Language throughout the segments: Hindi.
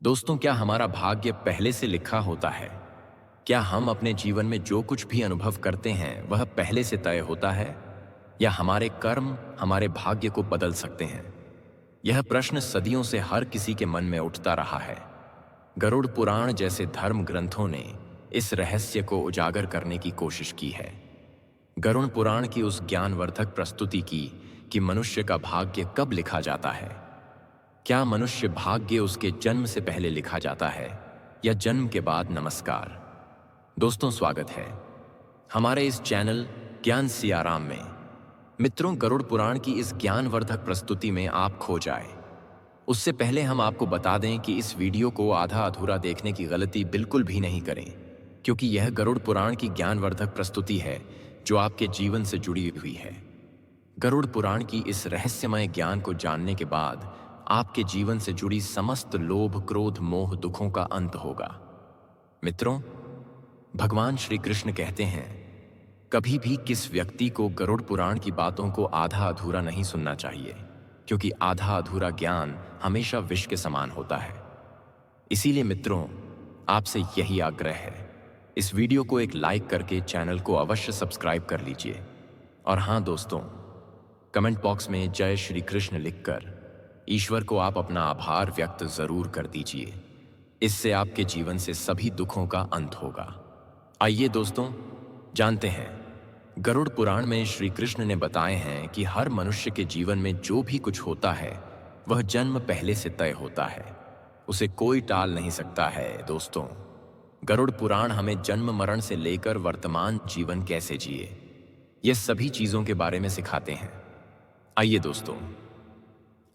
दोस्तों, क्या हमारा भाग्य पहले से लिखा होता है? क्या हम अपने जीवन में जो कुछ भी अनुभव करते हैं वह पहले से तय होता है, या हमारे कर्म हमारे भाग्य को बदल सकते हैं? यह प्रश्न सदियों से हर किसी के मन में उठता रहा है। गरुड़ पुराण जैसे धर्म ग्रंथों ने इस रहस्य को उजागर करने की कोशिश की है। गरुड़ पुराण की उस ज्ञानवर्धक प्रस्तुति की कि मनुष्य का भाग्य कब लिखा जाता है। क्या मनुष्य भाग्य उसके जन्म से पहले लिखा जाता है या जन्म के बाद? नमस्कार दोस्तों, स्वागत है हमारे इस चैनल ज्ञान सियाराम में। मित्रों, गरुड़ पुराण की इस ज्ञानवर्धक प्रस्तुति में आप खो जाए उससे पहले हम आपको बता दें कि इस वीडियो को आधा अधूरा देखने की गलती बिल्कुल भी नहीं करें, क्योंकि यह गरुड़ पुराण की ज्ञानवर्धक प्रस्तुति है जो आपके जीवन से जुड़ी हुई है। गरुड़ पुराण की इस रहस्यमय ज्ञान को जानने के बाद आपके जीवन से जुड़ी समस्त लोभ, क्रोध, मोह, दुखों का अंत होगा। मित्रों, भगवान श्री कृष्ण कहते हैं, कभी भी किस व्यक्ति को गरुड़ पुराण की बातों को आधा अधूरा नहीं सुनना चाहिए, क्योंकि आधा अधूरा ज्ञान हमेशा विष के समान होता है। इसीलिए मित्रों, आपसे यही आग्रह है, इस वीडियो को एक लाइक करके चैनल को अवश्य सब्सक्राइब कर लीजिए। और हाँ दोस्तों, कमेंट बॉक्स में जय श्री कृष्ण लिखकर ईश्वर को आप अपना आभार व्यक्त जरूर कर दीजिए। इससे आपके जीवन से सभी दुखों का अंत होगा। आइए दोस्तों, जानते हैं गरुड़ पुराण में श्री कृष्ण ने बताए हैं कि हर मनुष्य के जीवन में जो भी कुछ होता है वह जन्म पहले से तय होता है, उसे कोई टाल नहीं सकता है। दोस्तों, गरुड़ पुराण हमें जन्म मरण से लेकर वर्तमान जीवन कैसे जिए, ये सभी चीजों के बारे में सिखाते हैं। आइए दोस्तों,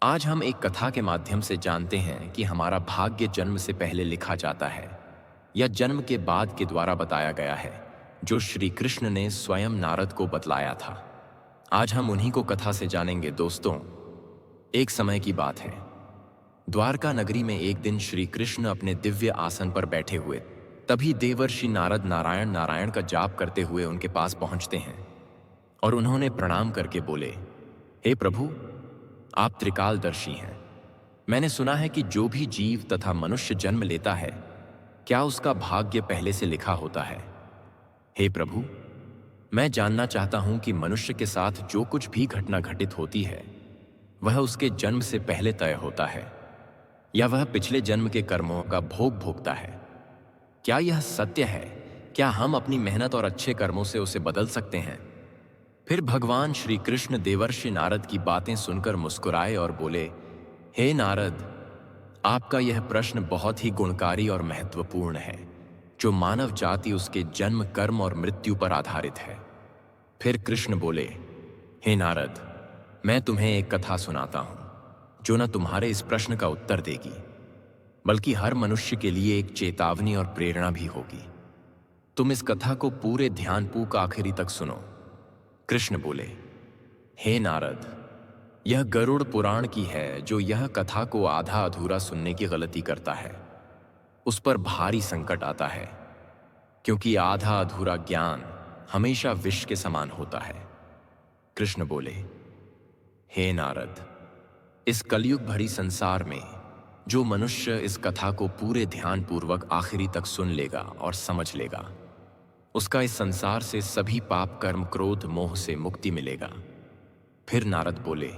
आज हम एक कथा के माध्यम से जानते हैं कि हमारा भाग्य जन्म से पहले लिखा जाता है या जन्म के बाद के द्वारा बताया गया है, जो श्री कृष्ण ने स्वयं नारद को बतलाया था। आज हम उन्हीं को कथा से जानेंगे। दोस्तों, एक समय की बात है, द्वारका नगरी में एक दिन श्री कृष्ण अपने दिव्य आसन पर बैठे हुए, तभी देवर्षि नारद नारायण नारायण का जाप करते हुए उनके पास पहुंचते हैं और उन्होंने प्रणाम करके बोले, हे प्रभु, आप त्रिकालदर्शी हैं। मैंने सुना है कि जो भी जीव तथा मनुष्य जन्म लेता है, क्या उसका भाग्य पहले से लिखा होता है? हे प्रभु, मैं जानना चाहता हूं कि मनुष्य के साथ जो कुछ भी घटना घटित होती है वह उसके जन्म से पहले तय होता है, या वह पिछले जन्म के कर्मों का भोग भोगता है? क्या यह सत्य है? क्या हम अपनी मेहनत और अच्छे कर्मों से उसे बदल सकते हैं? फिर भगवान श्री कृष्ण देवर्षि नारद की बातें सुनकर मुस्कुराए और बोले, हे नारद, आपका यह प्रश्न बहुत ही गुणकारी और महत्वपूर्ण है, जो मानव जाति उसके जन्म, कर्म और मृत्यु पर आधारित है। फिर कृष्ण बोले, हे नारद, मैं तुम्हें एक कथा सुनाता हूं जो न तुम्हारे इस प्रश्न का उत्तर देगी, बल्कि हर मनुष्य के लिए एक चेतावनी और प्रेरणा भी होगी। तुम इस कथा को पूरे ध्यानपूर्वक आखिरी तक सुनो। कृष्ण बोले, हे नारद, यह गरुड़ पुराण की है जो यह कथा को आधा अधूरा सुनने की गलती करता है, उस पर भारी संकट आता है, क्योंकि आधा अधूरा ज्ञान हमेशा विष के समान होता है। कृष्ण बोले, हे नारद, इस कलयुग भरी संसार में जो मनुष्य इस कथा को पूरे ध्यानपूर्वक आखिरी तक सुन लेगा और समझ लेगा, उसका इस संसार से सभी पाप, कर्म, क्रोध, मोह से मुक्ति मिलेगा। फिर नारद बोले,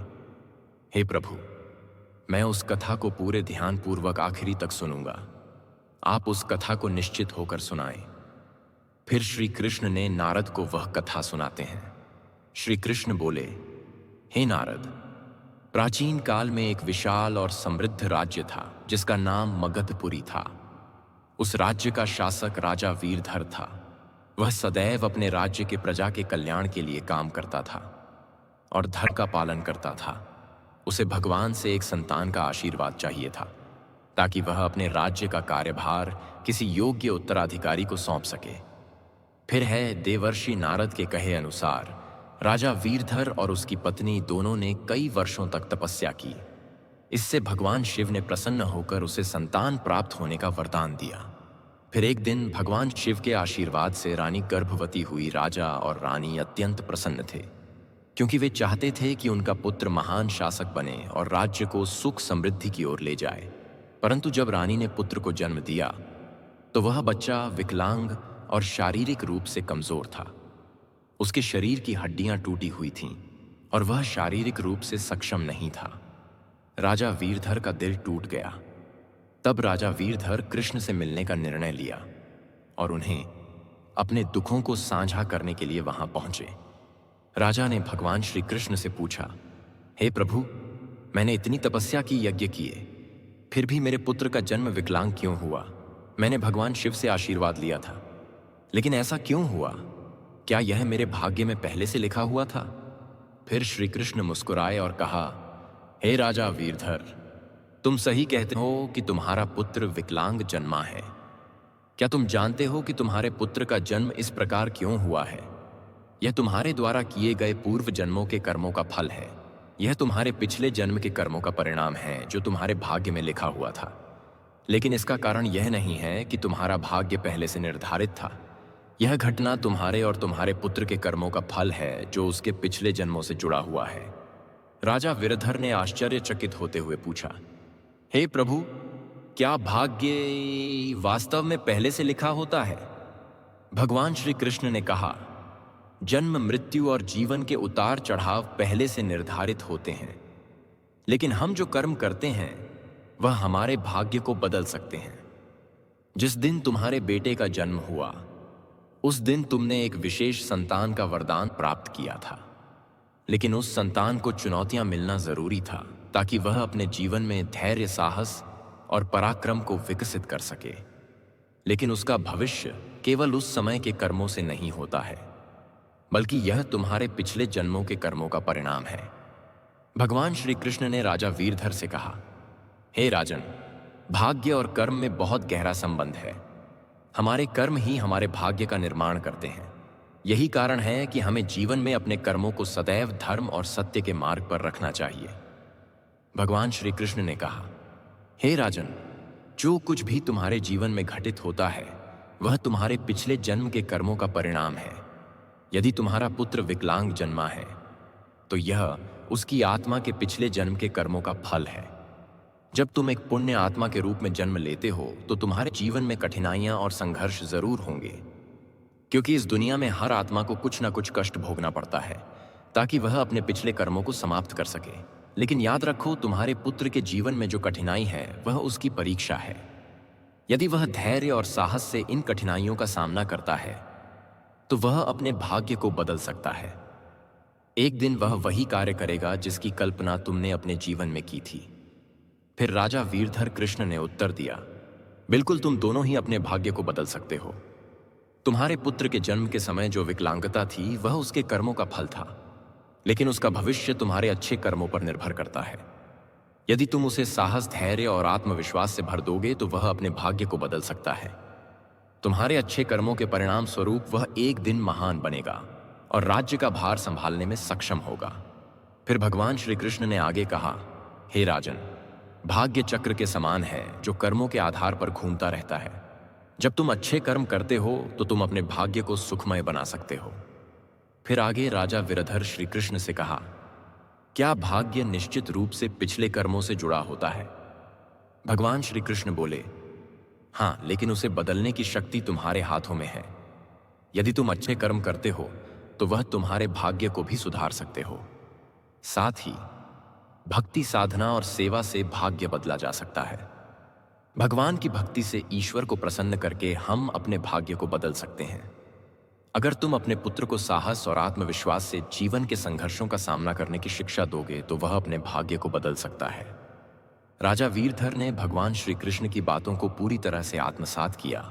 हे प्रभु, मैं उस कथा को पूरे ध्यानपूर्वक आखिरी तक सुनूंगा, आप उस कथा को निश्चित होकर सुनाएं। फिर श्री कृष्ण ने नारद को वह कथा सुनाते हैं। श्री कृष्ण बोले, हे नारद, प्राचीन काल में एक विशाल और समृद्ध राज्य था जिसका नाम मगधपुरी था। उस राज्य का शासक राजा वीरधर था। वह सदैव अपने राज्य के प्रजा के कल्याण के लिए काम करता था और धर्म का पालन करता था। उसे भगवान से एक संतान का आशीर्वाद चाहिए था, ताकि वह अपने राज्य का कार्यभार किसी योग्य उत्तराधिकारी को सौंप सके। फिर है, देवर्षि नारद के कहे अनुसार राजा वीरधर और उसकी पत्नी दोनों ने कई वर्षों तक तपस्या की। इससे भगवान शिव ने प्रसन्न होकर उसे संतान प्राप्त होने का वरदान दिया। फिर एक दिन भगवान शिव के आशीर्वाद से रानी गर्भवती हुई। राजा और रानी अत्यंत प्रसन्न थे, क्योंकि वे चाहते थे कि उनका पुत्र महान शासक बने और राज्य को सुख समृद्धि की ओर ले जाए। परंतु जब रानी ने पुत्र को जन्म दिया तो वह बच्चा विकलांग और शारीरिक रूप से कमजोर था। उसके शरीर की हड्डियां टूटी हुई थीं और वह शारीरिक रूप से सक्षम नहीं था। राजा वीरधर का दिल टूट गया। तब राजा वीरधर कृष्ण से मिलने का निर्णय लिया और उन्हें अपने दुखों को साझा करने के लिए वहां पहुंचे। राजा ने भगवान श्री कृष्ण से पूछा, हे प्रभु, मैंने इतनी तपस्या की, यज्ञ किए, फिर भी मेरे पुत्र का जन्म विकलांग क्यों हुआ? मैंने भगवान शिव से आशीर्वाद लिया था, लेकिन ऐसा क्यों हुआ? क्या यह मेरे भाग्य में पहले से लिखा हुआ था? फिर श्री कृष्ण मुस्कुराए और कहा, हे राजा वीरधर, तुम सही कहते हो कि तुम्हारा पुत्र विकलांग जन्मा है। क्या तुम जानते हो कि तुम्हारे पुत्र का जन्म इस प्रकार क्यों हुआ है? यह तुम्हारे द्वारा किए गए पूर्व जन्मों के कर्मों का फल है। यह तुम्हारे पिछले जन्म के कर्मों का परिणाम है जो तुम्हारे भाग्य में लिखा हुआ था। लेकिन इसका कारण यह नहीं है कि तुम्हारा भाग्य पहले से निर्धारित था। यह घटना तुम्हारे और तुम्हारे पुत्र के कर्मों का फल है जो उसके पिछले जन्मों से जुड़ा हुआ है। राजा वीरधर ने आश्चर्यचकित होते हुए पूछा, हे प्रभु, क्या भाग्य वास्तव में पहले से लिखा होता है? भगवान श्री कृष्ण ने कहा, जन्म, मृत्यु और जीवन के उतार चढ़ाव पहले से निर्धारित होते हैं, लेकिन हम जो कर्म करते हैं वह हमारे भाग्य को बदल सकते हैं। जिस दिन तुम्हारे बेटे का जन्म हुआ उस दिन तुमने एक विशेष संतान का वरदान प्राप्त किया था, लेकिन उस संतान को चुनौतियां मिलना जरूरी था ताकि वह अपने जीवन में धैर्य, साहस और पराक्रम को विकसित कर सके। लेकिन उसका भविष्य केवल उस समय के कर्मों से नहीं होता है, बल्कि यह तुम्हारे पिछले जन्मों के कर्मों का परिणाम है। भगवान श्री कृष्ण ने राजा वीरधर से कहा, हे राजन, भाग्य और कर्म में बहुत गहरा संबंध है। हमारे कर्म ही हमारे भाग्य का निर्माण करते हैं। यही कारण है कि हमें जीवन में अपने कर्मों को सदैव धर्म और सत्य के मार्ग पर रखना चाहिए। भगवान श्री कृष्ण ने कहा, हे राजन, जो कुछ भी तुम्हारे जीवन में घटित होता है वह तुम्हारे पिछले जन्म के कर्मों का परिणाम है। यदि तुम्हारा पुत्र विकलांग जन्मा है तो यह उसकी आत्मा के पिछले जन्म के कर्मों का फल है। जब तुम एक पुण्य आत्मा के रूप में जन्म लेते हो तो तुम्हारे जीवन में कठिनाइयां और संघर्ष जरूर होंगे, क्योंकि इस दुनिया में हर आत्मा को कुछ ना कुछ कष्ट भोगना पड़ता है ताकि वह अपने पिछले कर्मों को समाप्त कर सके। लेकिन याद रखो, तुम्हारे पुत्र के जीवन में जो कठिनाई है वह उसकी परीक्षा है। यदि वह धैर्य और साहस से इन कठिनाइयों का सामना करता है तो वह अपने भाग्य को बदल सकता है। एक दिन वह वही कार्य करेगा जिसकी कल्पना तुमने अपने जीवन में की थी। फिर राजा वीरधर कृष्ण ने उत्तर दिया, बिल्कुल, तुम दोनों ही अपने भाग्य को बदल सकते हो। तुम्हारे पुत्र के जन्म के समय जो विकलांगता थी वह उसके कर्मों का फल था, लेकिन उसका भविष्य तुम्हारे अच्छे कर्मों पर निर्भर करता है। यदि तुम उसे साहस, धैर्य और आत्मविश्वास से भर दोगे तो वह अपने भाग्य को बदल सकता है। तुम्हारे अच्छे कर्मों के परिणाम स्वरूप वह एक दिन महान बनेगा और राज्य का भार संभालने में सक्षम होगा। फिर भगवान श्री कृष्ण ने आगे कहा, हे राजन, भाग्य चक्र के समान है जो कर्मों के आधार पर घूमता रहता है। जब तुम अच्छे कर्म करते हो तो तुम अपने भाग्य को सुखमय बना सकते हो। फिर आगे राजा वीरधर श्री कृष्ण से कहा, क्या भाग्य निश्चित रूप से पिछले कर्मों से जुड़ा होता है? भगवान श्री कृष्ण बोले, हाँ, लेकिन उसे बदलने की शक्ति तुम्हारे हाथों में है। यदि तुम अच्छे कर्म करते हो तो वह तुम्हारे भाग्य को भी सुधार सकते हो। साथ ही भक्ति, साधना और सेवा से भाग्य बदला जा सकता है। भगवान की भक्ति से ईश्वर को प्रसन्न करके हम अपने भाग्य को बदल सकते हैं। अगर तुम अपने पुत्र को साहस और आत्मविश्वास से जीवन के संघर्षों का सामना करने की शिक्षा दोगे तो वह अपने भाग्य को बदल सकता है। राजा वीरधर ने भगवान श्री कृष्ण की बातों को पूरी तरह से आत्मसात किया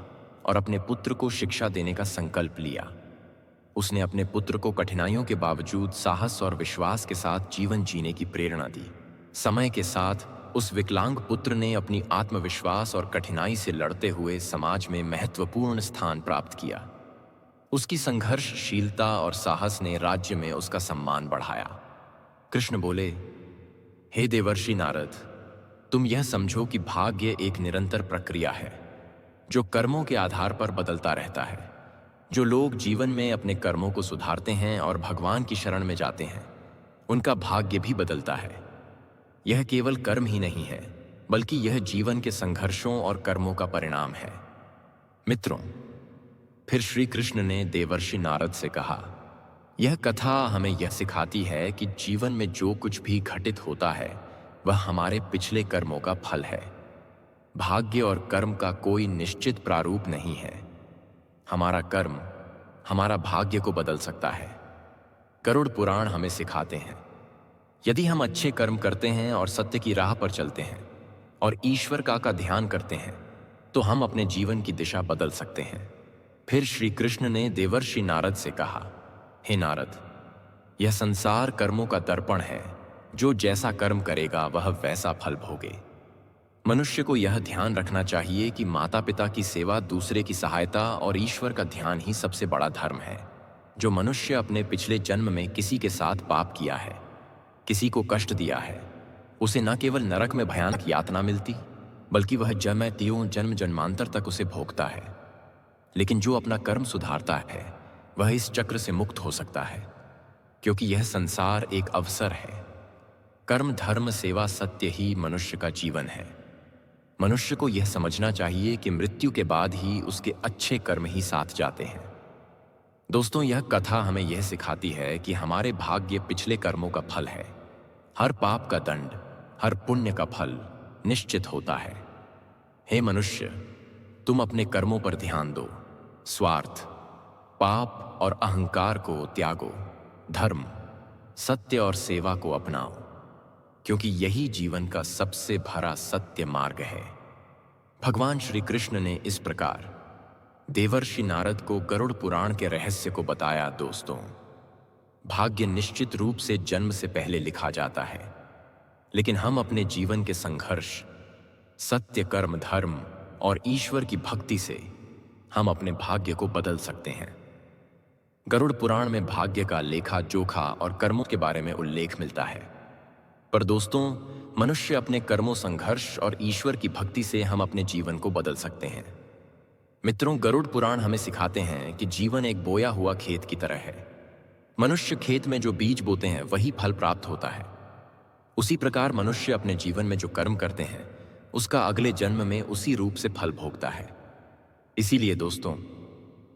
और अपने पुत्र को शिक्षा देने का संकल्प लिया। उसने अपने पुत्र को कठिनाइयों के बावजूद साहस और विश्वास के साथ जीवन जीने की प्रेरणा दी। समय के साथ उस विकलांग पुत्र ने अपनी आत्मविश्वास और कठिनाई से लड़ते हुए समाज में महत्वपूर्ण स्थान प्राप्त किया। उसकी संघर्षशीलता और साहस ने राज्य में उसका सम्मान बढ़ाया। कृष्ण बोले, हे देवर्षि नारद, तुम यह समझो कि भाग्य एक निरंतर प्रक्रिया है जो कर्मों के आधार पर बदलता रहता है। जो लोग जीवन में अपने कर्मों को सुधारते हैं और भगवान की शरण में जाते हैं, उनका भाग्य भी बदलता है। यह केवल कर्म ही नहीं है, बल्कि यह जीवन के संघर्षों और कर्मों का परिणाम है। मित्रों, फिर श्री कृष्ण ने देवर्षि नारद से कहा, यह कथा हमें यह सिखाती है कि जीवन में जो कुछ भी घटित होता है वह हमारे पिछले कर्मों का फल है। भाग्य और कर्म का कोई निश्चित प्रारूप नहीं है। हमारा कर्म हमारा भाग्य को बदल सकता है। गरुड़ पुराण हमें सिखाते हैं, यदि हम अच्छे कर्म करते हैं और सत्य की राह पर चलते हैं और ईश्वर का ध्यान करते हैं तो हम अपने जीवन की दिशा बदल सकते हैं। फिर श्री कृष्ण ने देवर्षि नारद से कहा, हे नारद, यह संसार कर्मों का दर्पण है। जो जैसा कर्म करेगा वह वैसा फल भोगे। मनुष्य को यह ध्यान रखना चाहिए कि माता पिता की सेवा, दूसरे की सहायता और ईश्वर का ध्यान ही सबसे बड़ा धर्म है। जो मनुष्य अपने पिछले जन्म में किसी के साथ पाप किया है, किसी को कष्ट दिया है, उसे न केवल नरक में भयानक यातना मिलती, बल्कि वह जन्म जन्मांतर तक उसे भोगता है। लेकिन जो अपना कर्म सुधारता है वह इस चक्र से मुक्त हो सकता है, क्योंकि यह संसार एक अवसर है। कर्म, धर्म, सेवा, सत्य ही मनुष्य का जीवन है। मनुष्य को यह समझना चाहिए कि मृत्यु के बाद ही उसके अच्छे कर्म ही साथ जाते हैं। दोस्तों, यह कथा हमें यह सिखाती है कि हमारे भाग्य पिछले कर्मों का फल है। हर पाप का दंड, हर पुण्य का फल निश्चित होता है। हे मनुष्य, तुम अपने कर्मों पर ध्यान दो। स्वार्थ, पाप और अहंकार को त्यागो। धर्म, सत्य और सेवा को अपनाओ, क्योंकि यही जीवन का सबसे भरा सत्य मार्ग है। भगवान श्री कृष्ण ने इस प्रकार देवर्षि नारद को गरुड़ पुराण के रहस्य को बताया। दोस्तों, भाग्य निश्चित रूप से जन्म से पहले लिखा जाता है, लेकिन हम अपने जीवन के संघर्ष, सत्य, कर्म, धर्म और ईश्वर की भक्ति से हम अपने भाग्य को बदल सकते हैं। गरुड़ पुराण में भाग्य का लेखा जोखा और कर्मों के बारे में उल्लेख मिलता है। पर दोस्तों, मनुष्य अपने कर्मों, संघर्ष और ईश्वर की भक्ति से हम अपने जीवन को बदल सकते हैं। मित्रों, गरुड़ पुराण हमें सिखाते हैं कि जीवन एक बोया हुआ खेत की तरह है। मनुष्य खेत में जो बीज बोते हैं वही फल प्राप्त होता है। उसी प्रकार मनुष्य अपने जीवन में जो कर्म करते हैं उसका अगले जन्म में उसी रूप से फल भोगता है। इसीलिए दोस्तों,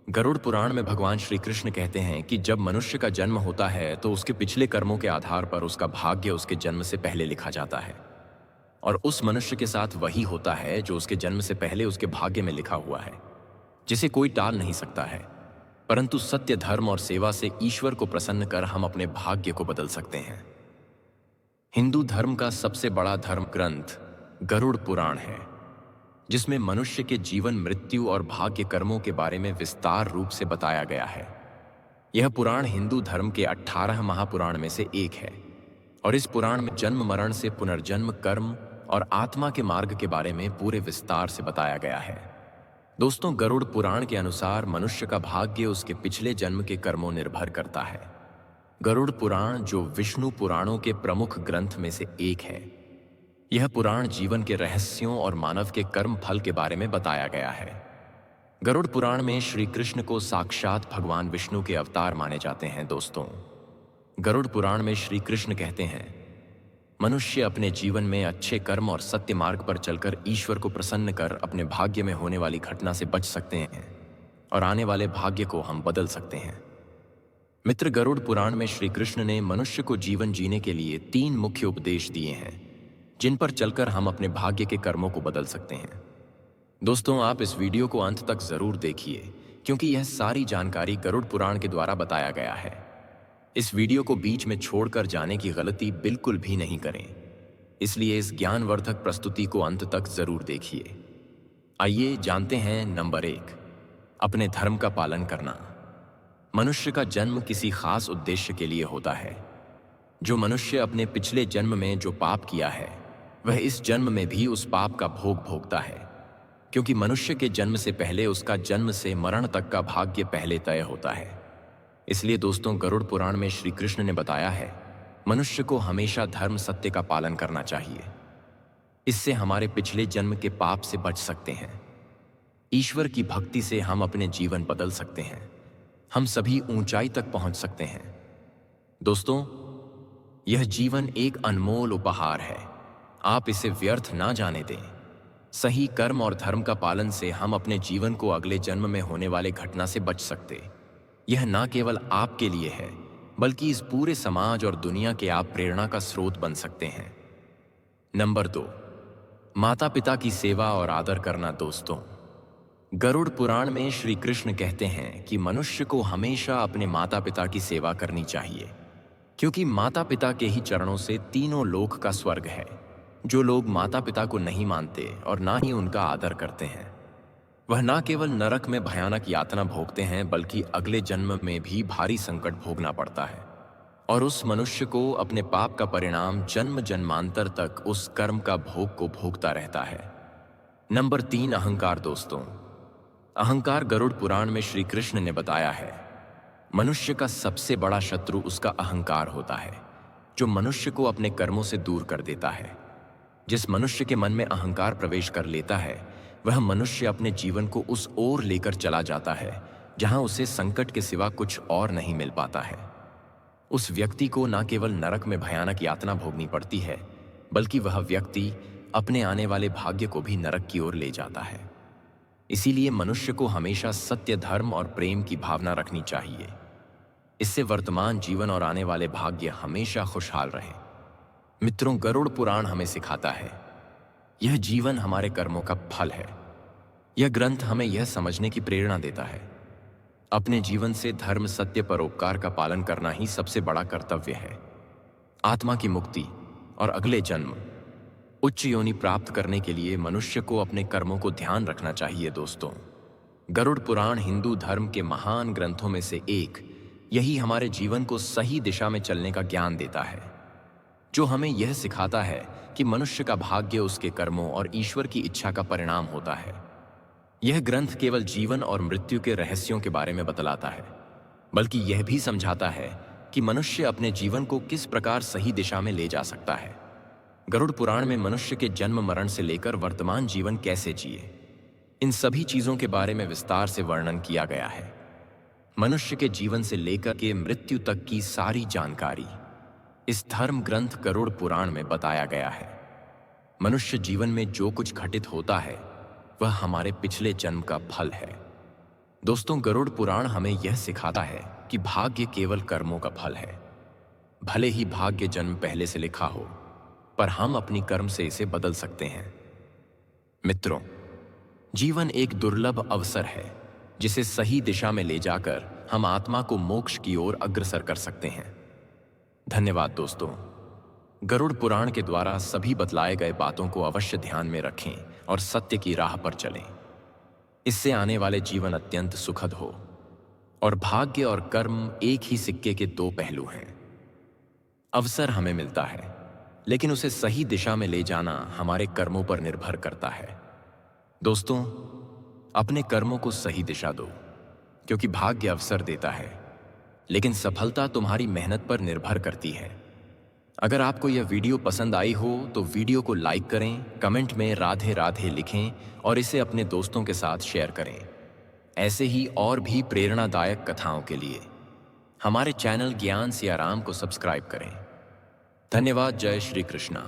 गरुड़ पुराण में भगवान श्री कृष्ण कहते हैं कि जब मनुष्य का जन्म होता है तो उसके पिछले कर्मों के आधार पर उसका भाग्य उसके जन्म से पहले लिखा जाता है, और उस मनुष्य के साथ वही होता है जो उसके जन्म से पहले उसके भाग्य में लिखा हुआ है, जिसे कोई टाल नहीं सकता है। परंतु सत्य, धर्म और सेवा से ईश्वर को प्रसन्न कर हम अपने भाग्य को बदल सकते हैं। हिंदू धर्म का सबसे बड़ा धर्म ग्रंथ गरुड़ पुराण है, जिसमें मनुष्य के जीवन, मृत्यु और भाग्य कर्मों के बारे में विस्तार रूप से बताया गया है। यह पुराण हिंदू धर्म के 18 महापुराण में से एक है, और इस पुराण में जन्म, मरण से पुनर्जन्म, कर्म और आत्मा के मार्ग के बारे में पूरे विस्तार से बताया गया है। दोस्तों, गरुड़ पुराण के अनुसार मनुष्य का भाग्य उसके पिछले जन्म के कर्मों निर्भर करता है। गरुड़ पुराण, जो विष्णु पुराणों के प्रमुख ग्रंथ में से एक है, यह पुराण जीवन के रहस्यों और मानव के कर्म फल के बारे में बताया गया है। गरुड़ पुराण में श्री कृष्ण को साक्षात भगवान विष्णु के अवतार माने जाते हैं। दोस्तों, गरुड़ पुराण में श्री कृष्ण कहते हैं, मनुष्य अपने जीवन में अच्छे कर्म और सत्य मार्ग पर चलकर ईश्वर को प्रसन्न कर अपने भाग्य में होने वाली घटना से बच सकते हैं और आने वाले भाग्य को हम बदल सकते हैं। मित्र, गरुड़ पुराण में श्री कृष्ण ने मनुष्य को जीवन जीने के लिए 3 मुख्य उपदेश दिए हैं, जिन पर चलकर हम अपने भाग्य के कर्मों को बदल सकते हैं। दोस्तों, आप इस वीडियो को अंत तक जरूर देखिए, क्योंकि यह सारी जानकारी गरुड़ पुराण के द्वारा बताया गया है। इस वीडियो को बीच में छोड़कर जाने की गलती बिल्कुल भी नहीं करें, इसलिए इस ज्ञानवर्धक प्रस्तुति को अंत तक जरूर देखिए। आइए जानते हैं नंबर 1, अपने धर्म का पालन करना। मनुष्य का जन्म किसी खास उद्देश्य के लिए होता है। जो मनुष्य अपने पिछले जन्म में जो पाप किया है वह इस जन्म में भी उस पाप का भोग भोगता है, क्योंकि मनुष्य के जन्म से पहले उसका जन्म से मरण तक का भाग्य पहले तय होता है। इसलिए दोस्तों, गरुड़ पुराण में श्री कृष्ण ने बताया है, मनुष्य को हमेशा धर्म, सत्य का पालन करना चाहिए। इससे हमारे पिछले जन्म के पाप से बच सकते हैं। ईश्वर की भक्ति से हम अपने जीवन बदल सकते हैं। हम सभी ऊंचाई तक पहुंच सकते हैं। दोस्तों, यह जीवन एक अनमोल उपहार है। आप इसे व्यर्थ ना जाने दें। सही कर्म और धर्म का पालन से हम अपने जीवन को अगले जन्म में होने वाले घटना से बच सकते। यह ना केवल आपके लिए है, बल्कि इस पूरे समाज और दुनिया के आप प्रेरणा का स्रोत बन सकते हैं। नंबर 2, माता पिता की सेवा और आदर करना। दोस्तों, गरुड़ पुराण में श्री कृष्ण कहते हैं कि मनुष्य को हमेशा अपने माता पिता की सेवा करनी चाहिए, क्योंकि माता पिता के ही चरणों से तीनों लोक का स्वर्ग है। जो लोग माता पिता को नहीं मानते और ना ही उनका आदर करते हैं, वह ना केवल नरक में भयानक यातना भोगते हैं, बल्कि अगले जन्म में भी भारी संकट भोगना पड़ता है। और उस मनुष्य को अपने पाप का परिणाम जन्म जन्मांतर तक उस कर्म का भोग को भोगता रहता है। नंबर 3, अहंकार। दोस्तों, अहंकार गरुड़ पुराण में श्री कृष्ण ने बताया है, मनुष्य का सबसे बड़ा शत्रु उसका अहंकार होता है, जो मनुष्य को अपने कर्मों से दूर कर देता है। जिस मनुष्य के मन में अहंकार प्रवेश कर लेता है, वह मनुष्य अपने जीवन को उस ओर लेकर चला जाता है जहां उसे संकट के सिवा कुछ और नहीं मिल पाता है। उस व्यक्ति को न केवल नरक में भयानक यातना भोगनी पड़ती है, बल्कि वह व्यक्ति अपने आने वाले भाग्य को भी नरक की ओर ले जाता है। इसीलिए मनुष्य को हमेशा सत्य, धर्म और प्रेम की भावना रखनी चाहिए। इससे वर्तमान जीवन और आने वाले भाग्य हमेशा खुशहाल रहे। मित्रों, गरुड़ पुराण हमें सिखाता है, यह जीवन हमारे कर्मों का फल है। यह ग्रंथ हमें यह समझने की प्रेरणा देता है, अपने जीवन से धर्म, सत्य, परोपकार का पालन करना ही सबसे बड़ा कर्तव्य है। आत्मा की मुक्ति और अगले जन्म, उच्च योनि प्राप्त करने के लिए मनुष्य को अपने कर्मों को ध्यान रखना चाहिए। दोस्तों, गरुड़ पुराण हिंदू धर्म के महान ग्रंथों में से एक, यही हमारे जीवन को सही दिशा में चलने का ज्ञान देता है, जो हमें यह सिखाता है कि मनुष्य का भाग्य उसके कर्मों और ईश्वर की इच्छा का परिणाम होता है। यह ग्रंथ केवल जीवन और मृत्यु के रहस्यों के बारे में बतलाता है, बल्कि यह भी समझाता है कि मनुष्य अपने जीवन को किस प्रकार सही दिशा में ले जा सकता है। गरुड़ पुराण में मनुष्य के जन्म मरण से लेकर वर्तमान जीवन कैसे जिए, इन सभी चीजों के बारे में विस्तार से वर्णन किया गया है। मनुष्य के जीवन से लेकर के मृत्यु तक की सारी जानकारी इस धर्म ग्रंथ गरुड़ पुराण में बताया गया है। मनुष्य जीवन में जो कुछ घटित होता है, वह हमारे पिछले जन्म का फल है। दोस्तों, गरुड़ पुराण हमें यह सिखाता है कि भाग्य केवल कर्मों का फल है। भले ही भाग्य जन्म पहले से लिखा हो, पर हम अपनी कर्म से इसे बदल सकते हैं। मित्रों, जीवन एक दुर्लभ अवसर है, जिसे सही दिशा में ले जाकर हम आत्मा को मोक्ष की ओर अग्रसर कर सकते हैं। धन्यवाद दोस्तों। गरुड़ पुराण के द्वारा सभी बतलाए गए बातों को अवश्य ध्यान में रखें और सत्य की राह पर चलें। इससे आने वाले जीवन अत्यंत सुखद हो। और भाग्य और कर्म एक ही सिक्के के दो पहलू हैं। अवसर हमें मिलता है, लेकिन उसे सही दिशा में ले जाना हमारे कर्मों पर निर्भर करता है। दोस्तों, अपने कर्मों को सही दिशा दो, क्योंकि भाग्य अवसर देता है, लेकिन सफलता तुम्हारी मेहनत पर निर्भर करती है। अगर आपको यह वीडियो पसंद आई हो तो वीडियो को लाइक करें, कमेंट में राधे राधे लिखें और इसे अपने दोस्तों के साथ शेयर करें। ऐसे ही और भी प्रेरणादायक कथाओं के लिए हमारे चैनल ज्ञान सियाराम को सब्सक्राइब करें। धन्यवाद। जय श्री कृष्णा।